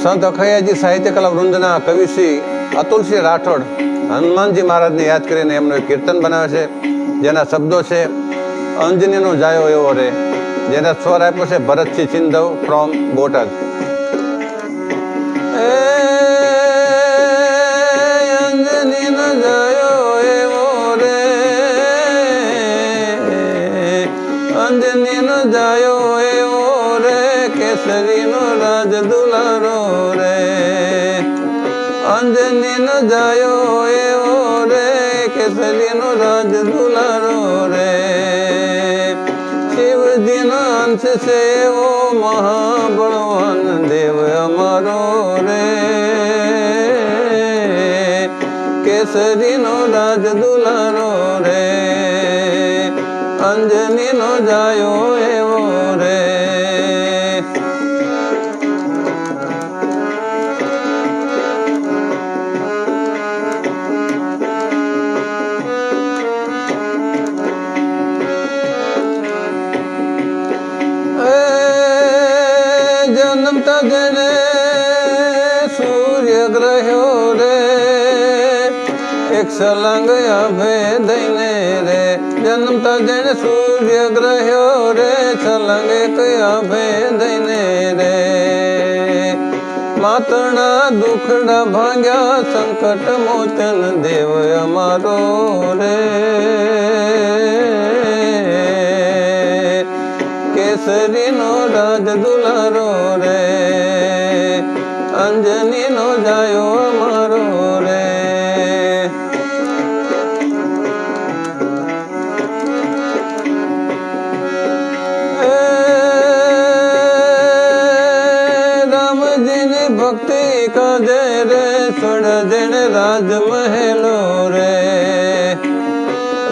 સંત અખૈયાજી સાહિત્ય કલા વૃંદના કવિશ્રી અતુલસિંહ રાઠોડ હનુમાનજી મહારાજને યાદ કરીને એમનું એક કીર્તન બનાવે છે, જેના શબ્દો છે અંજનીનો જાયો એવો રે, જેના સ્વર આપ્યો છે ભરતસિંહ ચિંદવ ફ્રોમ બોટાદ. અંજનીનો જાયો એવો રે, અંજનીનો જાયો એવો રે, કેસરીનો રાજ દુલારો રે. અંજનીનો જાયો એવો રે, કેસરીનો રાજ દુલારો રે. શિવજીનો અંશ છે એવો મહાબળવાન દેવ અમારો રે. કેસરીનો રાજ દુલારો રે, અંજનીનો જાયો એવો રે. જન્મતા જેને સૂર્ય ગ્રહ્યો રે, એક સલંગ આભે દઈને રે. જન્મતા જેને સૂર્ય ગ્રહ્યો રે, સલંગ એક આભે દઈને રે. માતણા દુખડા ભાંગ્યા, સંકટ મોચન દેવ અમારો રે. કેસરીનો રાજ દુલારો રે, અંજનીનો જાયો અમારો રે. રામજીની ભક્તિ કાજે રે, છોડ જેણે રાજ મહેલો રે.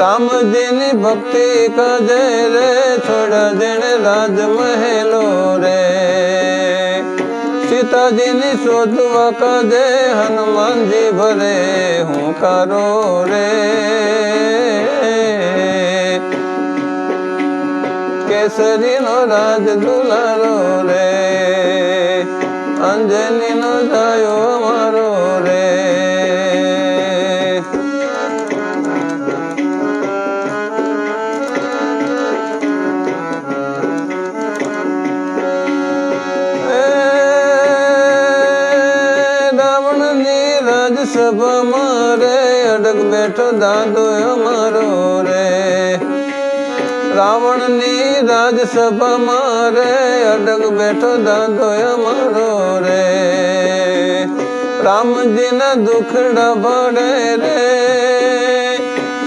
રામજીની ભક્તિ કાજે રે, છોડ જેણે રાજ મહેલો રે. સીતાજીની શોધવા કાજે, હનુમાનજી ભરે હુંકારો રે. કેસરીનો રાજ દુલારો રે, અંજનીનો જાયો અમારો રે. રાજસભામાં રે, અડગ બેઠો દાદો અમારો રે. રાવણની રાજસભામાં રે, અડગ બેઠો દાદો અમારો રે. રામજીના દુખડા ભાડે રે,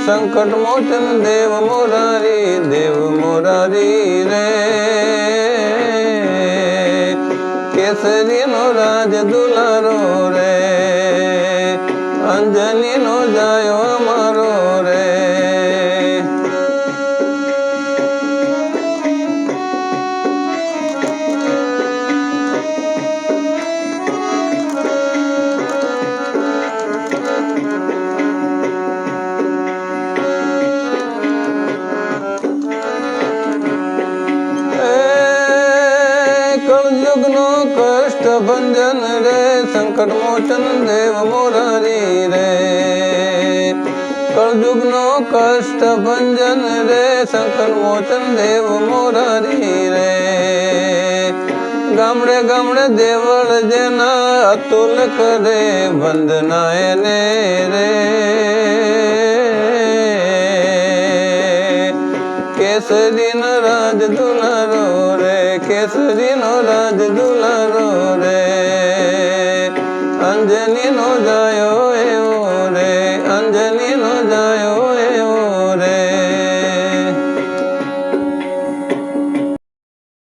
સંકટ મોચન દેવ મોરારી, દેવ મોરારી રે. કેસરીનો રાજ દુલારો રે, અંજનીનો જાયો અમારો રે. કળયુગનો કષ્ટ ભંજન રે, સંકટ મોચન દેવ મોરારી રે. કળયુગનો કષ્ટ ભંજન રે, સંકટ મોચન દેવ મોરારી રે. ગામડે ગામડે દેવળ જેના, અતુલ કરે વંદના એને રે. કેસરીનો રાજ દુલારો રે, કેસરીનો રાજ દુલારો રે, અંજનીનો જાયો એવો રે.